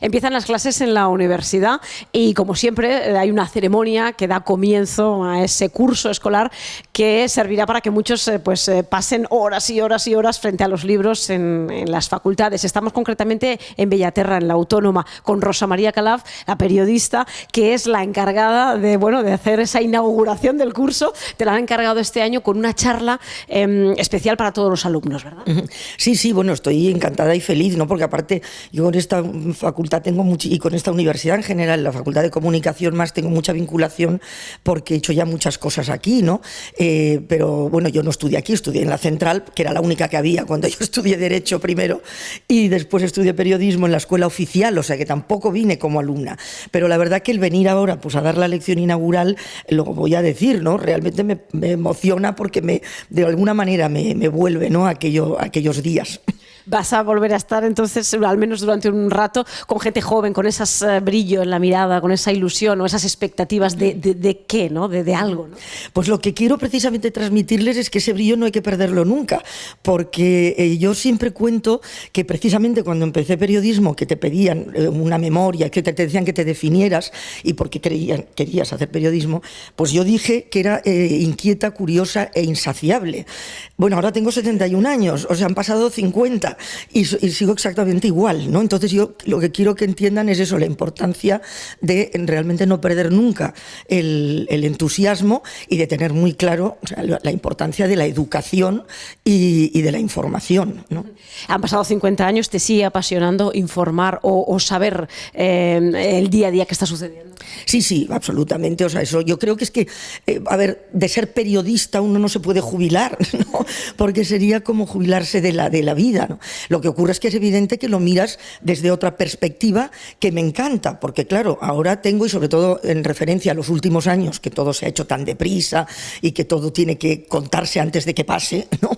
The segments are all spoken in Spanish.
Empiezan las clases en la universidad y, como siempre, hay una ceremonia que da comienzo a ese curso escolar que servirá para que muchos pasen horas y horas y horas frente a los libros en las facultades. Estamos concretamente en Bellaterra, en la Autónoma, con Rosa María Calaf, la periodista, que es la encargada de hacer esa inauguración del curso. Te la han encargado este año con una charla especial para todos los alumnos, ¿verdad? Sí, bueno, estoy encantada y feliz, ¿no? Porque aparte yo con esta facultad y con esta universidad en general, la Facultad de Comunicación más, tengo mucha vinculación porque he hecho ya muchas cosas aquí, ¿no? Pero bueno, yo no estudié aquí, estudié en la Central, que era la única que había cuando yo estudié Derecho primero, y después estudié Periodismo en la Escuela Oficial, o sea que tampoco vine como alumna. Pero la verdad que el venir ahora pues a dar la lección inaugural, lo voy a decir, ¿no? Realmente me emociona porque de alguna manera me vuelve, ¿no? aquellos días. Vas a volver a estar entonces, al menos durante un rato, con gente joven, con ese brillo en la mirada, con esa ilusión o esas expectativas de qué, ¿no? De algo, ¿no? Pues lo que quiero precisamente transmitirles es que ese brillo no hay que perderlo nunca, porque yo siempre cuento que precisamente cuando empecé periodismo, que te pedían una memoria, que te decían que te definieras y porque querías hacer periodismo, pues yo dije que era inquieta, curiosa e insaciable. Bueno, ahora tengo 71 años, o sea, han pasado 50 y sigo exactamente igual, ¿no? Entonces yo lo que quiero que entiendan es eso, la importancia de realmente no perder nunca el entusiasmo y de tener muy claro, o sea, la importancia de la educación y de la información, ¿no? Han pasado 50 años, ¿te sigue apasionando informar o saber el día a día que está sucediendo? Sí, absolutamente. O sea, eso yo creo que es que, de ser periodista uno no se puede jubilar, ¿no? Porque sería como jubilarse de la vida, ¿no? Lo que ocurre es que es evidente que lo miras desde otra perspectiva que me encanta, porque claro, ahora tengo, y sobre todo en referencia a los últimos años, que todo se ha hecho tan deprisa y que todo tiene que contarse antes de que pase, ¿no?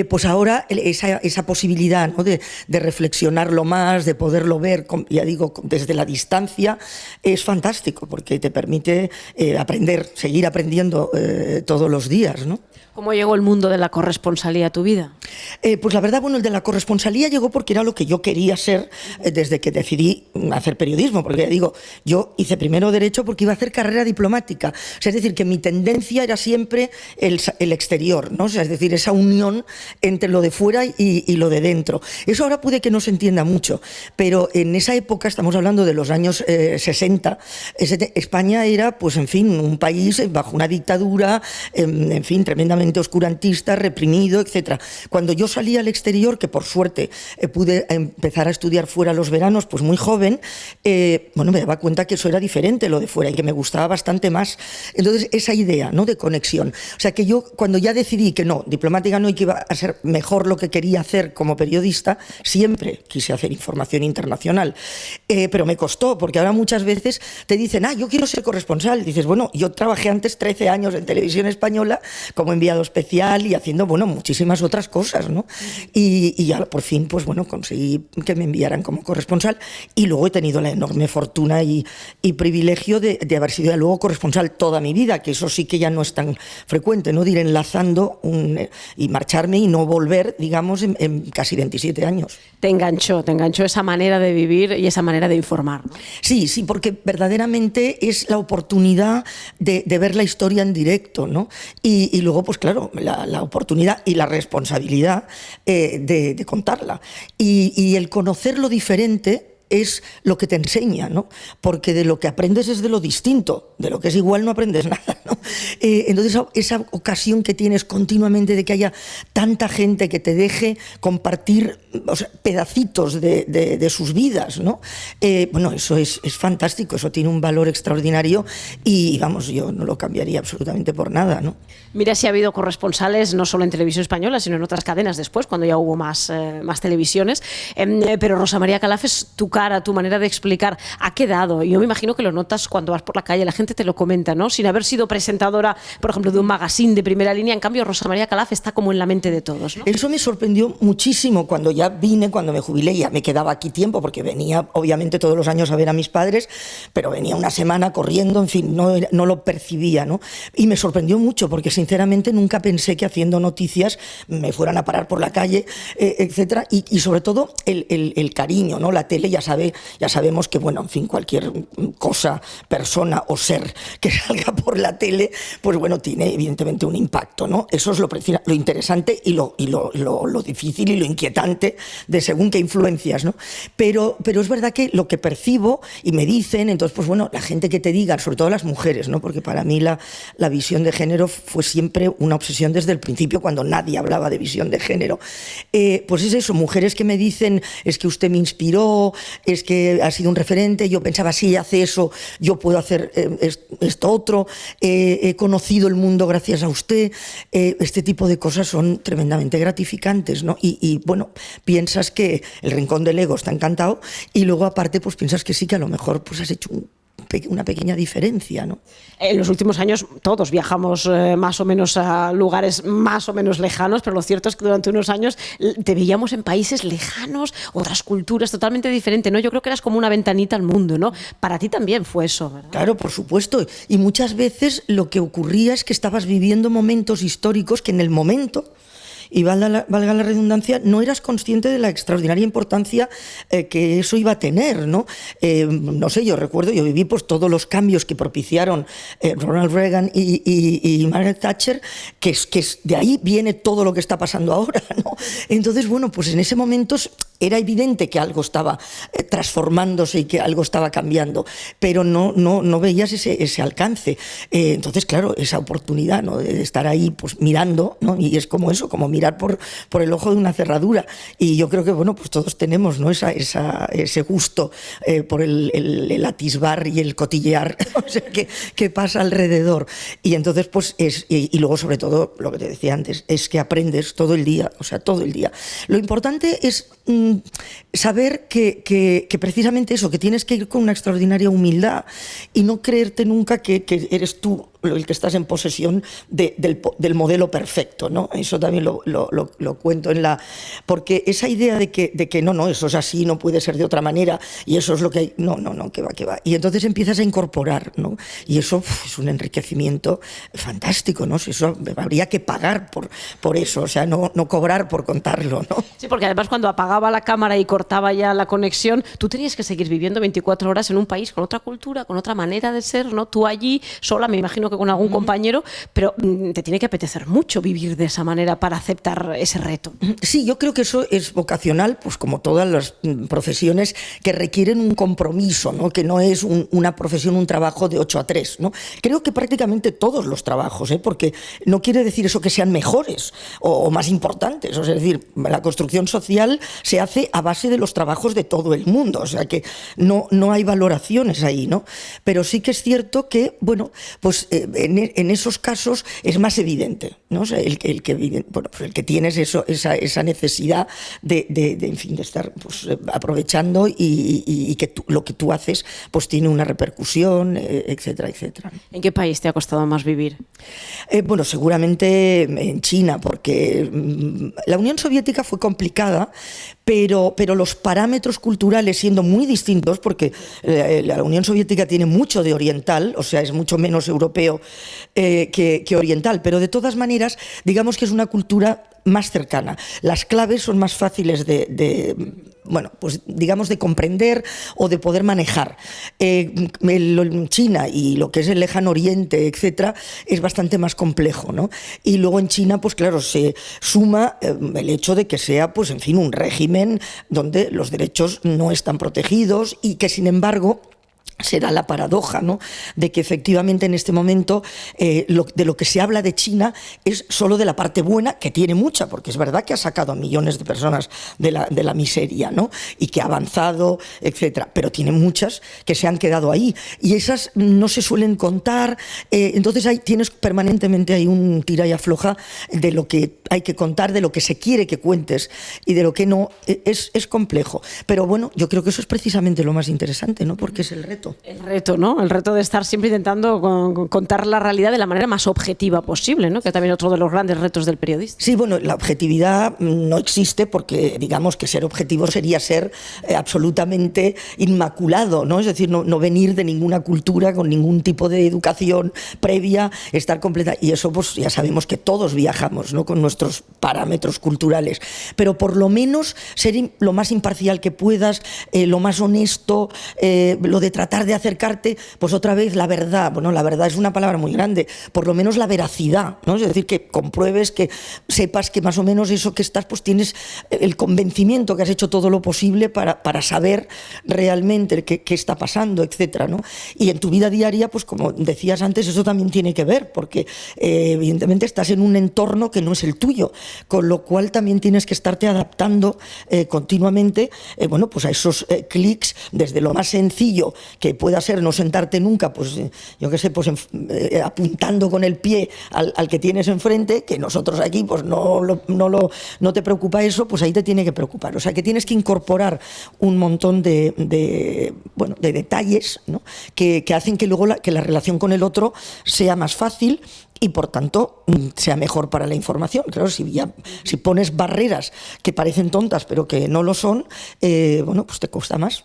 Pues ahora esa posibilidad, ¿no? de reflexionarlo más, de poderlo ver, ya digo, desde la distancia, es fantástico, porque te permite seguir aprendiendo todos los días, ¿no? ¿Cómo llegó el mundo de la corresponsalía a tu vida? Pues la verdad, el de la corresponsalía llegó porque era lo que yo quería ser desde que decidí hacer periodismo, porque ya digo, yo hice primero Derecho porque iba a hacer carrera diplomática, o sea, es decir, que mi tendencia era siempre el exterior, ¿no? O sea, es decir, esa unión entre lo de fuera y lo de dentro. Eso ahora puede que no se entienda mucho, pero en esa época, estamos hablando de los años 60, España era, pues en fin, un país bajo una dictadura, en fin, tremendamente oscurantista, reprimido, etcétera. Cuando yo salí al exterior, que por suerte pude empezar a estudiar fuera los veranos, pues muy joven, me daba cuenta que eso era diferente, lo de fuera, y que me gustaba bastante más. Entonces, esa idea, ¿no?, de conexión. O sea, que yo, cuando ya decidí que no, diplomática no, y que iba a ser mejor lo que quería hacer como periodista, siempre quise hacer información internacional. Pero me costó, porque ahora muchas veces te dicen, yo quiero ser corresponsal. Dices, bueno, yo trabajé antes 13 años en Televisión Española como enviado especial y haciendo, muchísimas otras cosas, ¿no? Y ya por fin, pues conseguí que me enviaran como corresponsal, y luego he tenido la enorme fortuna y privilegio de haber sido ya luego corresponsal toda mi vida, que eso sí que ya no es tan frecuente, ¿no? De ir enlazando y marcharme y no volver, digamos, en casi 27 años. Te enganchó esa manera de vivir y esa manera de informar, ¿no? Sí, porque verdaderamente es la oportunidad de ver la historia en directo, ¿no? Y luego, pues claro, la oportunidad y la responsabilidad de contarla. Y el conocer lo diferente es lo que te enseña, ¿no? Porque de lo que aprendes es de lo distinto, de lo que es igual no aprendes nada, ¿no? Entonces esa ocasión que tienes continuamente de que haya tanta gente que te deje compartir, o sea, pedacitos de sus vidas, ¿no? Eso es fantástico, eso tiene un valor extraordinario y yo no lo cambiaría absolutamente por nada, ¿no? Mira si ha habido corresponsales no solo en Televisión Española, sino en otras cadenas después, cuando ya hubo más televisiones, pero Rosa María Calaf es tu cara, tu manera de explicar, ha quedado. Yo me imagino que lo notas cuando vas por la calle, la gente te lo comenta, ¿no? Sin haber sido presentadora, por ejemplo, de un magazine de primera línea, en cambio Rosa María Calaf está como en la mente de todos, ¿no? Eso me sorprendió muchísimo cuando ya vine, cuando me jubilé, ya me quedaba aquí tiempo, porque venía obviamente todos los años a ver a mis padres, pero venía una semana corriendo, en fin, no lo percibía, ¿no? Y me sorprendió mucho, porque sinceramente nunca pensé que haciendo noticias me fueran a parar por la calle, etcétera, y sobre todo el cariño, ¿no? La tele ya ya sabemos que, bueno, en fin, cualquier cosa, persona o ser que salga por la tele, pues bueno, tiene evidentemente un impacto, ¿no? Eso es lo interesante y lo difícil y lo inquietante de según qué influencias, ¿no? Pero es verdad que lo que percibo y me dicen, entonces, pues bueno, la gente que te diga, sobre todo las mujeres, ¿no? Porque para mí la visión de género fue siempre una obsesión desde el principio, cuando nadie hablaba de visión de género. Pues es eso, mujeres que me dicen, es que usted me inspiró, es que ha sido un referente, yo pensaba, si hace eso, yo puedo hacer esto otro, he conocido el mundo gracias a usted. Este tipo de cosas son tremendamente gratificantes, ¿no? Y bueno, piensas que el rincón del ego está encantado y luego aparte pues piensas que sí, que a lo mejor pues has hecho una pequeña diferencia, ¿no? En los últimos años todos viajamos más o menos a lugares más o menos lejanos, pero lo cierto es que durante unos años te veíamos en países lejanos, otras culturas totalmente diferentes, ¿no? Yo creo que eras como una ventanita al mundo, ¿no? Para ti también fue eso, ¿verdad? Claro, por supuesto. Y muchas veces lo que ocurría es que estabas viviendo momentos históricos que en el momento, y valga la redundancia, no eras consciente de la extraordinaria importancia que eso iba a tener, ¿no? No sé, yo viví pues todos los cambios que propiciaron Ronald Reagan y Margaret Thatcher, que de ahí viene todo lo que está pasando ahora, ¿no? Entonces, bueno, pues en ese momento era evidente que algo estaba transformándose y que algo estaba cambiando, pero no veías ese alcance. Entonces, claro, esa oportunidad, ¿no?, de estar ahí pues mirando, ¿no? Y es como eso, como mirar por el ojo de una cerradura. Y yo creo que, bueno, pues todos tenemos, ¿no?, ese gusto por el atisbar y el cotillear, o sea, que pasa alrededor. Y entonces, pues, y luego, sobre todo, lo que te decía antes, es que aprendes todo el día, o sea, todo el día. Lo importante es saber que precisamente eso, que tienes que ir con una extraordinaria humildad y no creerte nunca que eres tú el que estás en posesión del modelo perfecto, ¿no? Eso también lo cuento porque esa idea de que no, eso es así, no puede ser de otra manera y eso es lo que hay, no, que va. Y entonces empiezas a incorporar, ¿no? Y eso es un enriquecimiento fantástico, ¿no? Si eso habría que pagar por eso, o sea, no cobrar por contarlo, ¿no? Sí, porque además cuando apagaba la cámara y cortaba ya la conexión, tú tenías que seguir viviendo 24 horas en un país con otra cultura, con otra manera de ser, ¿no? Tú allí sola, me imagino que con algún compañero, pero te tiene que apetecer mucho vivir de esa manera para aceptar ese reto. Sí, yo creo que eso es vocacional, pues como todas las profesiones que requieren un compromiso, ¿no? Que no es una profesión, un trabajo de 8 a 3, ¿no? Creo que prácticamente todos los trabajos, porque no quiere decir eso que sean mejores o más importantes, o sea, es decir, la construcción social se hace a base de los trabajos de todo el mundo, o sea que no hay valoraciones ahí, ¿no? Pero sí que es cierto que, bueno, pues en esos casos es más evidente, ¿no? O sea, el que tienes esa necesidad en fin, de estar pues, aprovechando y que lo que tú haces pues tiene una repercusión, etcétera, etcétera. ¿En qué país te ha costado más vivir? Bueno, seguramente en China, porque la Unión Soviética fue complicada, pero los parámetros culturales siendo muy distintos, porque la Unión Soviética tiene mucho de oriental, o sea, es mucho menos europeo que oriental, pero de todas maneras, digamos que es una cultura más cercana. Las claves son más fáciles bueno, pues digamos de comprender o de poder manejar. China y lo que es el lejano oriente, etcétera, es bastante más complejo, ¿no? Y luego en China, pues claro, se suma el hecho de que sea, pues en fin, un régimen donde los derechos no están protegidos y que, sin embargo, será la paradoja, ¿no?, de que efectivamente en este momento de lo que se habla de China es solo de la parte buena, que tiene mucha, porque es verdad que ha sacado a millones de personas de la miseria, ¿no?, y que ha avanzado, etcétera, pero tiene muchas que se han quedado ahí y esas no se suelen contar, entonces tienes permanentemente ahí un tira y afloja de lo que hay que contar, de lo que se quiere que cuentes y de lo que no. Es complejo, pero bueno, yo creo que eso es precisamente lo más interesante, ¿no?, porque es el reto. reto. El reto, ¿no? El reto de estar siempre intentando contar la realidad de la manera más objetiva posible, ¿no? Que también es otro de los grandes retos del periodista. Sí, bueno, la objetividad no existe porque digamos que ser objetivo sería ser absolutamente inmaculado, ¿no? Es decir, no venir de ninguna cultura, con ningún tipo de educación previa, estar completa. Y eso pues ya sabemos que todos viajamos, ¿no? Con nuestros parámetros culturales. Pero por lo menos ser lo más imparcial que puedas, lo más honesto, lo de tratar de acercarte, pues otra vez la verdad. Bueno, la verdad es una palabra muy grande, por lo menos la veracidad, ¿no? Es decir, que compruebes, que sepas que más o menos eso que estás, pues tienes el convencimiento que has hecho todo lo posible para saber realmente qué está pasando, etcétera, ¿no? Y en tu vida diaria, pues como decías antes, eso también tiene que ver, porque evidentemente estás en un entorno que no es el tuyo, con lo cual también tienes que estarte adaptando continuamente, bueno, pues a esos clics, desde lo más sencillo que pueda ser no sentarte nunca, pues yo qué sé, pues apuntando con el pie al que tienes enfrente, que nosotros aquí pues no te preocupa eso, pues ahí te tiene que preocupar. O sea, que tienes que incorporar un montón de detalles, ¿no? que hacen que luego que la relación con el otro sea más fácil y por tanto sea mejor para la información. Claro, si pones barreras que parecen tontas pero que no lo son, bueno, pues te cuesta más.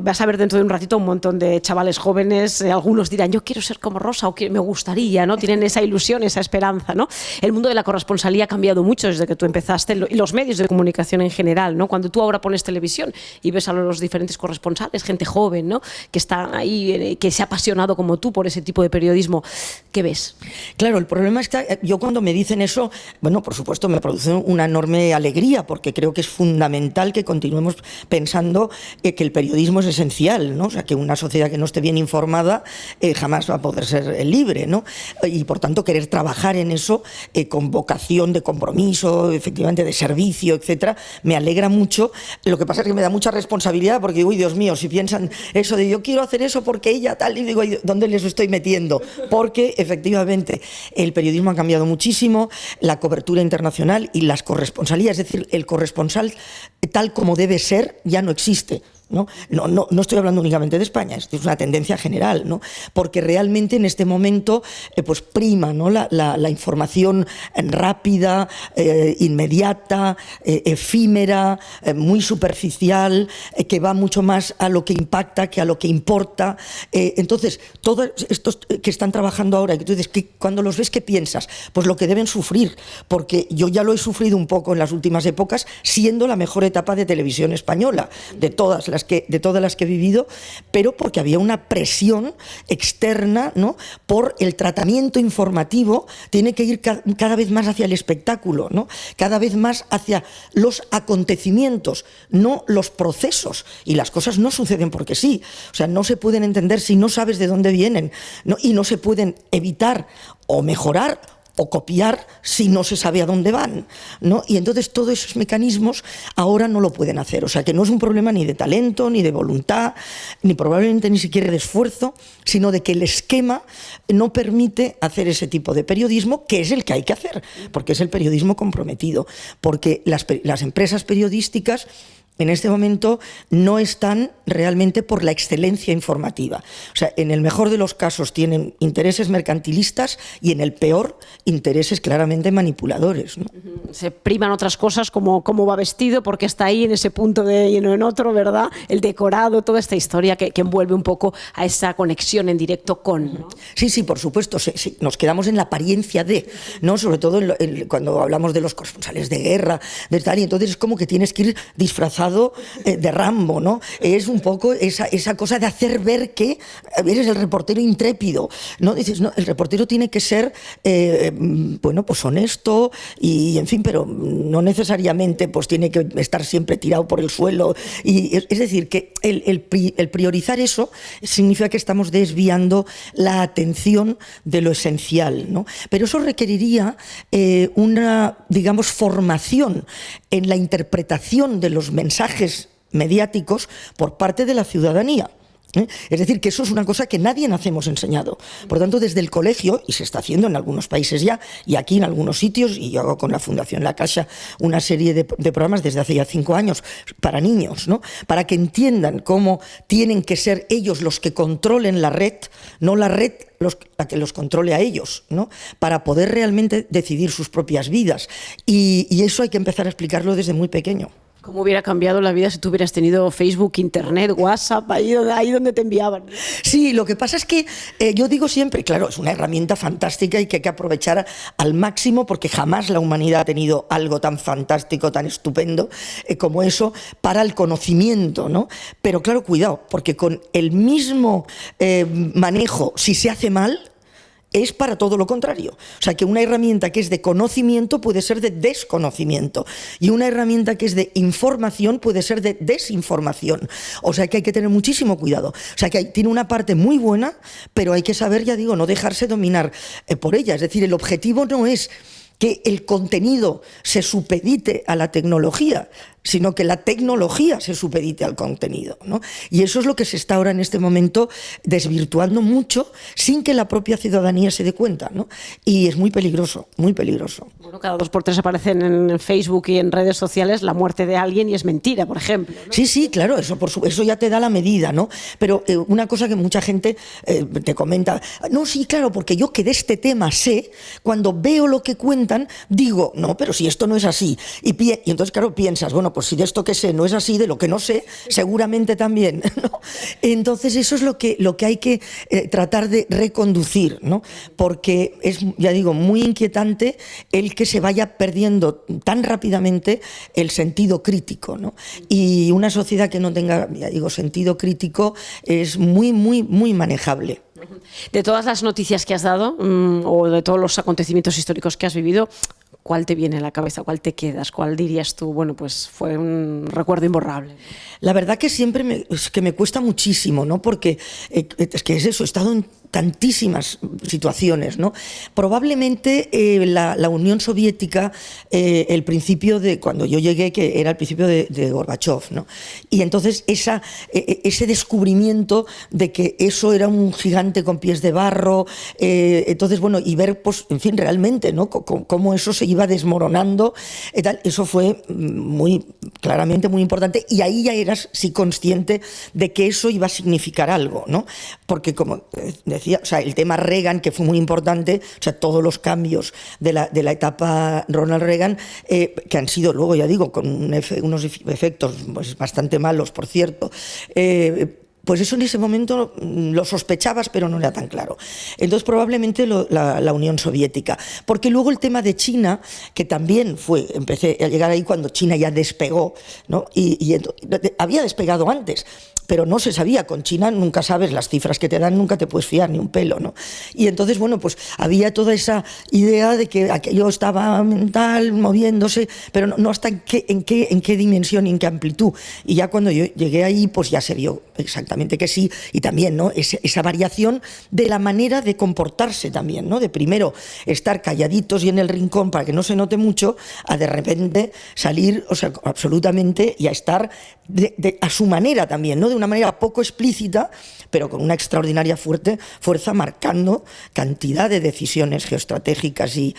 Vas a ver dentro de un ratito un montón de chavales jóvenes, algunos dirán yo quiero ser como Rosa o que me gustaría, ¿no? Tienen esa ilusión, esa esperanza, ¿no? El mundo de la corresponsalía ha cambiado mucho desde que tú empezaste y los medios de comunicación en general, ¿no? Cuando tú ahora pones televisión y ves a los diferentes corresponsales, gente joven, ¿no? Que está ahí, que se ha apasionado como tú por ese tipo de periodismo, ¿qué ves? Claro, el problema es que yo cuando me dicen eso, bueno, por supuesto me produce una enorme alegría porque creo que es fundamental que continuemos pensando que el periodismo es esencial, ¿no? O sea, que una sociedad que no esté bien informada jamás va a poder ser libre, ¿no? Y por tanto querer trabajar en eso con vocación de compromiso, efectivamente de servicio, etcétera, me alegra mucho. Lo que pasa es que me da mucha responsabilidad porque, uy, Dios mío, si piensan eso de yo quiero hacer eso porque ella tal, y digo, ¿dónde les estoy metiendo? Porque efectivamente el periodismo ha cambiado muchísimo, la cobertura internacional y las corresponsalías, es decir, el corresponsal tal como debe ser ya no existe. No estoy hablando únicamente de España, es una tendencia general, ¿no? Porque realmente en este momento pues prima, ¿no? la información rápida, inmediata, efímera, muy superficial, que va mucho más a lo que impacta que a lo que importa. Entonces, todos estos que están trabajando ahora, que tú dices, cuando los ves, ¿qué piensas? Pues lo que deben sufrir, porque yo ya lo he sufrido un poco en las últimas épocas, siendo la mejor etapa de televisión española, de todas las que he vivido, pero porque había una presión externa, ¿no? Por el tratamiento informativo, tiene que ir cada vez más hacia el espectáculo, ¿no? Cada vez más hacia los acontecimientos, no los procesos. Y las cosas no suceden porque sí. O sea, no se pueden entender si no sabes de dónde vienen, ¿no? Y no se pueden evitar o mejorar o copiar si no se sabe a dónde van, ¿no? Y entonces todos esos mecanismos ahora no lo pueden hacer. O sea, que no es un problema ni de talento, ni de voluntad, ni probablemente ni siquiera de esfuerzo, sino de que el esquema no permite hacer ese tipo de periodismo, que es el que hay que hacer, porque es el periodismo comprometido. Porque las empresas periodísticas en este momento no están realmente por la excelencia informativa. O sea, en el mejor de los casos tienen intereses mercantilistas y en el peor intereses claramente manipuladores, ¿no? Se priman otras cosas como cómo va vestido, porque está ahí en ese punto y no en otro, ¿verdad? El decorado, toda esta historia que envuelve un poco a esa conexión en directo con, ¿no? Sí, por supuesto, sí, nos quedamos en la apariencia de, ¿no? Sobre todo cuando hablamos de los corresponsales de guerra, de tal, y entonces es como que tienes que ir disfrazado de Rambo, ¿no? Es un poco esa cosa de hacer ver que eres el reportero intrépido, ¿no? Dices, no, el reportero tiene que ser, bueno, pues honesto y, en fin, pero no necesariamente pues tiene que estar siempre tirado por el suelo. Y es decir, que el priorizar eso significa que estamos desviando la atención de lo esencial, ¿no? Pero eso requeriría una, digamos, formación en la interpretación de los mensajes mediáticos por parte de la ciudadanía. Es decir, que eso es una cosa que nadie nacemos enseñado. Por tanto, desde el colegio, y se está haciendo en algunos países ya, y aquí en algunos sitios, y yo hago con la Fundación La Caixa una serie de programas desde hace ya 5 años para niños, ¿no? Para que entiendan cómo tienen que ser ellos los que controlen la red, no la red la que los controle a ellos, ¿no? Para poder realmente decidir sus propias vidas. Y eso hay que empezar a explicarlo desde muy pequeño. ¿Cómo hubiera cambiado la vida si tú hubieras tenido Facebook, Internet, WhatsApp, ahí donde te enviaban? Sí, lo que pasa es que yo digo siempre, claro, es una herramienta fantástica y que hay que aprovechar al máximo porque jamás la humanidad ha tenido algo tan fantástico, tan estupendo como eso para el conocimiento, ¿no? Pero claro, cuidado, porque con el mismo manejo, si se hace mal, es para todo lo contrario. O sea, que una herramienta que es de conocimiento puede ser de desconocimiento y una herramienta que es de información puede ser de desinformación. O sea, que hay que tener muchísimo cuidado. O sea, que tiene una parte muy buena, pero hay que saber, ya digo, no dejarse dominar por ella. Es decir, el objetivo no es que el contenido se supedite a la tecnología, sino que la tecnología se supedite al contenido, ¿no? Y eso es lo que se está ahora en este momento desvirtuando mucho sin que la propia ciudadanía se dé cuenta, ¿no? Y es muy peligroso, muy peligroso. Bueno, cada 2 por 3 aparecen en Facebook y en redes sociales la muerte de alguien y es mentira, por ejemplo, ¿no? Sí, sí, claro, eso ya te da la medida, ¿no? Pero una cosa que mucha gente te comenta, no, sí, claro, porque yo que de este tema sé, cuando veo lo que cuentan, digo, no, pero si esto no es así. Y entonces, claro, piensas, bueno, pues si de esto que sé no es así, de lo que no sé, seguramente también, ¿no? Entonces eso es lo que hay que tratar de reconducir, ¿no? Porque es, ya digo, muy inquietante el que se vaya perdiendo tan rápidamente el sentido crítico, ¿no? Y una sociedad que no tenga, ya digo, sentido crítico es muy, muy, muy manejable. De todas las noticias que has dado o de todos los acontecimientos históricos que has vivido, ¿cuál te viene a la cabeza? ¿Cuál te quedas? ¿Cuál dirías tú? Bueno, pues fue un recuerdo imborrable. La verdad que siempre me cuesta muchísimo, ¿no? Porque es que es eso, he estado en tantísimas situaciones, ¿no? Probablemente la Unión Soviética, el principio de cuando yo llegué, que era el principio de Gorbachov, ¿no? Y entonces ese descubrimiento de que eso era un gigante con pies de barro, entonces, bueno, y ver, pues, en fin, realmente, ¿no? Cómo eso se iba desmoronando, tal, eso fue muy, claramente muy importante, y ahí ya eras sí consciente de que eso iba a significar algo, ¿no? Porque, como decía, o sea, el tema Reagan, que fue muy importante, o sea, todos los cambios de la etapa Ronald Reagan, que han sido luego, ya digo, con unos efectos pues, bastante malos, por cierto, pues eso en ese momento lo sospechabas, pero no era tan claro. Entonces, probablemente la Unión Soviética. Porque luego el tema de China, que también empecé a llegar ahí cuando China ya despegó, ¿no? Y había despegado antes, pero no se sabía. Con China nunca sabes las cifras que te dan, nunca te puedes fiar ni un pelo, ¿no? Y entonces, bueno, pues había toda esa idea de que aquello estaba mental, moviéndose, pero no hasta en qué dimensión y en qué amplitud. Y ya cuando yo llegué ahí, pues ya se vio exactamente que sí, y también, ¿no? Esa variación de la manera de comportarse también, ¿no? De primero estar calladitos y en el rincón para que no se note mucho, a de repente salir, o sea, absolutamente, y a estar a su manera también, ¿no? De una manera poco explícita, pero con una extraordinaria fuerza, marcando cantidad de decisiones geoestratégicas y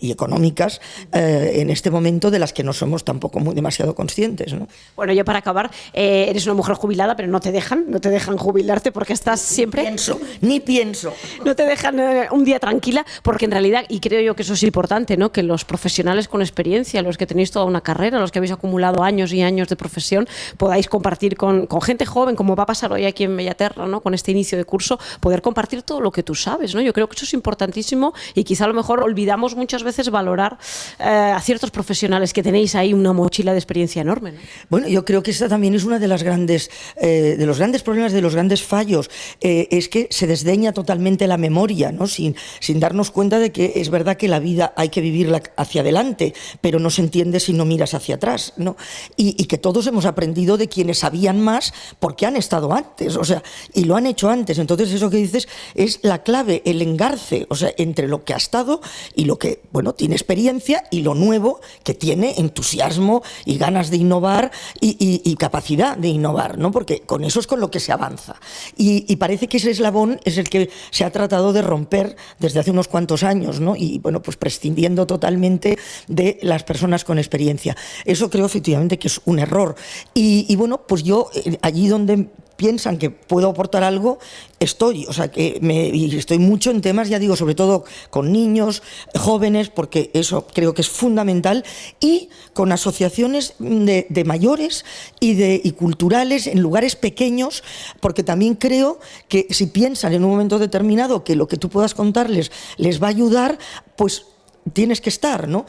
económicas en este momento de las que no somos tampoco demasiado conscientes, ¿no? Bueno, yo para acabar, eres una mujer jubilada, pero no te dejan jubilarte porque estás siempre... Ni pienso. No te dejan un día tranquila, porque en realidad, y creo yo que eso es importante, ¿no? Que los profesionales con experiencia, los que tenéis toda una carrera, los que habéis acumulado años y años de profesión, podáis compartir con gente joven, como va a pasar hoy aquí en Bellaterra, ¿no? Con este inicio de curso, poder compartir todo lo que tú sabes, ¿no? Yo creo que eso es importantísimo y quizá a lo mejor olvidamos muchas veces valorar a ciertos profesionales que tenéis ahí una mochila de experiencia enorme, ¿no? Bueno, yo creo que esta también es una de las grandes de los grandes problemas, de los grandes fallos, es que se desdeña totalmente la memoria, ¿no? Sin darnos cuenta de que es verdad que la vida hay que vivirla hacia adelante, pero no se entiende si no miras hacia atrás, ¿no? Y que todos hemos aprendido de quienes sabían más porque han estado antes, o sea, y lo han hecho antes. Entonces eso que dices es la clave, el engarce, o sea, entre lo que ha estado y lo que, bueno, tiene experiencia y lo nuevo que tiene entusiasmo y ganas de innovar y capacidad de innovar, ¿no? Porque con eso es con lo que se avanza. Y parece que ese eslabón es el que se ha tratado de romper desde hace unos cuantos años, ¿no? Y bueno, pues prescindiendo totalmente de las personas con experiencia. Eso creo efectivamente que es un error. Y bueno, pues yo allí donde piensan que puedo aportar algo, estoy, o sea, y estoy mucho en temas, ya digo, sobre todo con niños, jóvenes, porque eso creo que es fundamental, y con asociaciones de mayores y culturales en lugares pequeños, porque también creo que si piensan en un momento determinado que lo que tú puedas contarles les va a ayudar, pues tienes que estar, ¿no?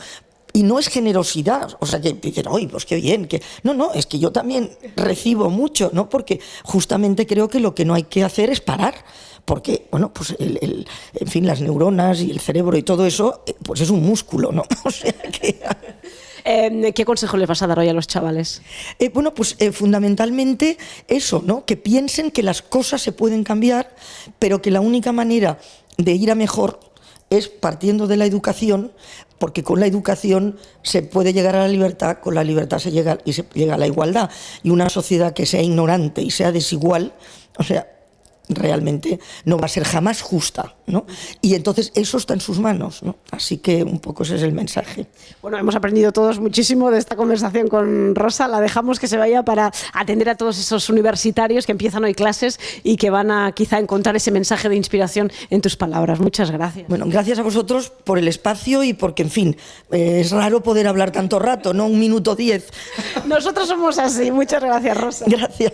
Y no es generosidad, o sea, que dicen, oye, pues qué bien, que no, es que yo también recibo mucho, ¿no? Porque justamente creo que lo que no hay que hacer es parar, porque, bueno, pues en fin, las neuronas y el cerebro y todo eso, pues es un músculo, ¿no? O sea que... ¿Qué consejo le vas a dar hoy a los chavales? Bueno, pues fundamentalmente eso, ¿no? Que piensen que las cosas se pueden cambiar, pero que la única manera de ir a mejor es partiendo de la educación, porque con la educación se puede llegar a la libertad, con la libertad se llega a la igualdad. Y una sociedad que sea ignorante y sea desigual, o sea, realmente no va a ser jamás justa, ¿no? Y entonces eso está en sus manos, ¿no? Así que un poco ese es el mensaje. Bueno, hemos aprendido todos muchísimo de esta conversación con Rosa. La dejamos que se vaya para atender a todos esos universitarios que empiezan hoy clases y que van a quizá encontrar ese mensaje de inspiración en tus palabras. Muchas gracias. Bueno, gracias a vosotros por el espacio y porque, en fin, es raro poder hablar tanto rato, ¿no? 1 minuto 10. Nosotros somos así. Muchas gracias, Rosa. Gracias.